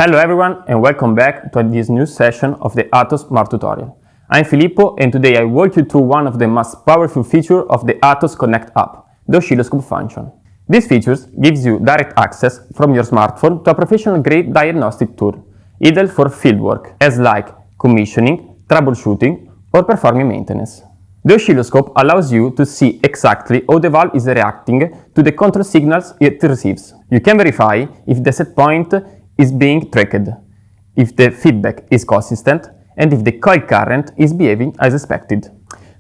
Hello everyone and welcome back to this new session of the Atos Smart Tutorial. I'm Filippo and today I walk you through one of the most powerful features of the Atos CONNECT app, the Oscilloscope function. This feature gives you direct access from your smartphone to a professional-grade diagnostic tool, ideal for fieldwork, as like commissioning, troubleshooting, or performing maintenance. The oscilloscope allows you to see exactly how the valve is reacting to the control signals it receives. You can verify if the set point is being tracked, if the feedback is consistent, and if the coil current is behaving as expected.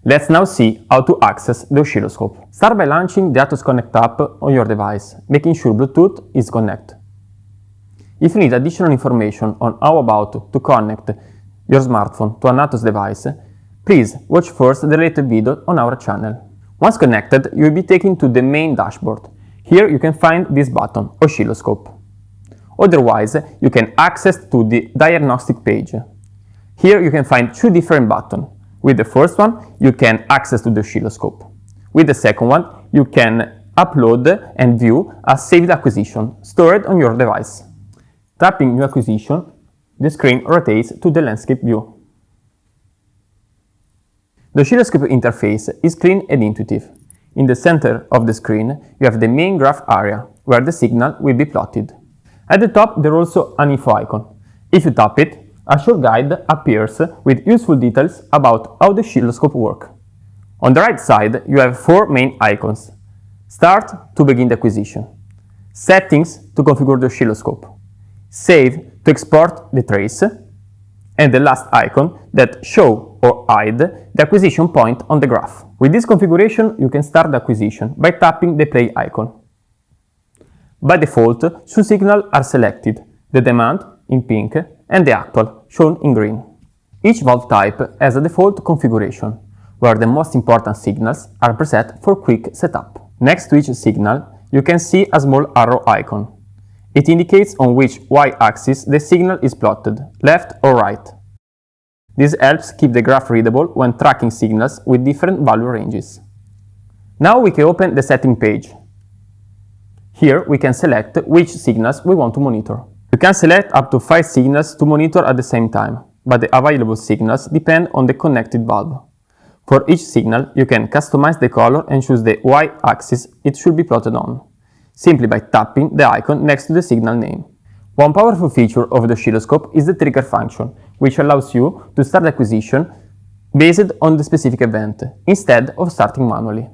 Let's now see how to access the oscilloscope. Start by launching the Atos CONNECT app on your device, making sure Bluetooth is connected. If you need additional information on how about to connect your smartphone to an Atos device, please watch first the related video on our channel. Once connected, you will be taken to the main dashboard. Here you can find this button, Oscilloscope. Otherwise, you can access to the diagnostic page. Here you can find two different buttons. With the first one, you can access to the oscilloscope. With the second one, you can upload and view a saved acquisition stored on your device. Tapping New Acquisition, the screen rotates to the landscape view. The oscilloscope interface is clean and intuitive. In the center of the screen, you have the main graph area, where the signal will be plotted. At the top, there is also an info icon. If you tap it, a short guide appears with useful details about how the oscilloscope works. On the right side, you have four main icons. Start to begin the acquisition. Settings to configure the oscilloscope. Save to export the trace. And the last icon that show or hide the acquisition point on the graph. With this configuration, you can start the acquisition by tapping the play icon. By default, two signals are selected, the demand in pink and the actual, shown in green. Each valve type has a default configuration, where the most important signals are preset for quick setup. Next to each signal, you can see a small arrow icon. It indicates on which y-axis the signal is plotted, left or right. This helps keep the graph readable when tracking signals with different value ranges. Now we can open the setting page. Here we can select which signals we want to monitor. You can select up to 5 signals to monitor at the same time, but the available signals depend on the connected valve. For each signal, you can customize the color and choose the y-axis it should be plotted on, simply by tapping the icon next to the signal name. One powerful feature of the oscilloscope is the trigger function, which allows you to start the acquisition based on the specific event, instead of starting manually.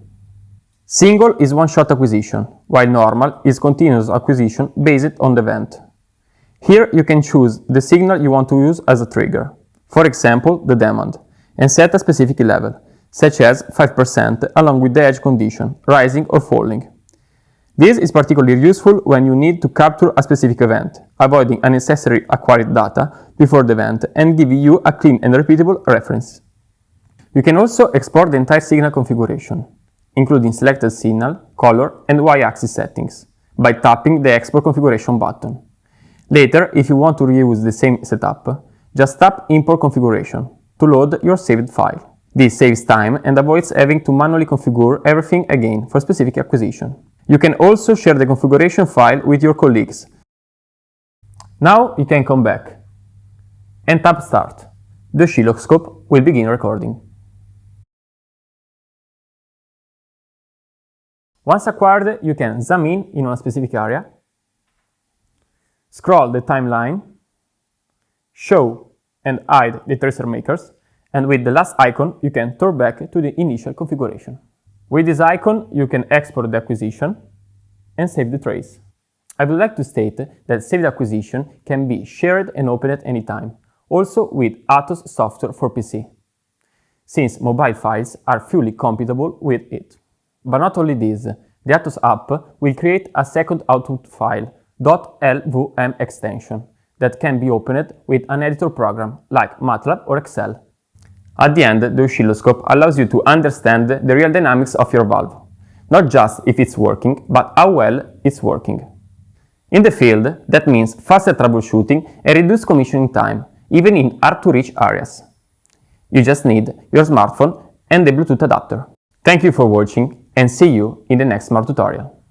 Single is one-shot acquisition, while normal is continuous acquisition based on the event. Here you can choose the signal you want to use as a trigger, for example the demand, and set a specific level, such as 5% along with the edge condition, rising or falling. This is particularly useful when you need to capture a specific event, avoiding unnecessary acquired data before the event and giving you a clean and repeatable reference. You can also export the entire signal configuration, including selected signal, color, and y-axis settings, by tapping the Export Configuration button. Later, if you want to reuse the same setup, just tap Import Configuration to load your saved file. This saves time and avoids having to manually configure everything again for specific acquisition. You can also share the configuration file with your colleagues. Now you can come back and tap Start. The oscilloscope will begin recording. Once acquired, you can zoom in on a specific area, scroll the timeline, show and hide the tracer makers, and with the last icon, you can turn back to the initial configuration. With this icon, you can export the acquisition and save the trace. I would like to state that saved acquisition can be shared and opened at any time, also with Atos software for PC, since mobile files are fully compatible with it. But not only this, the Atos app will create a second output file, .lvm extension, that can be opened with an editor program like MATLAB or Excel. At the end, the oscilloscope allows you to understand the real dynamics of your valve, not just if it's working, but how well it's working. In the field, that means faster troubleshooting and reduced commissioning time, even in hard-to-reach areas. You just need your smartphone and the Bluetooth adapter. Thank you for watching and see you in the next smart tutorial.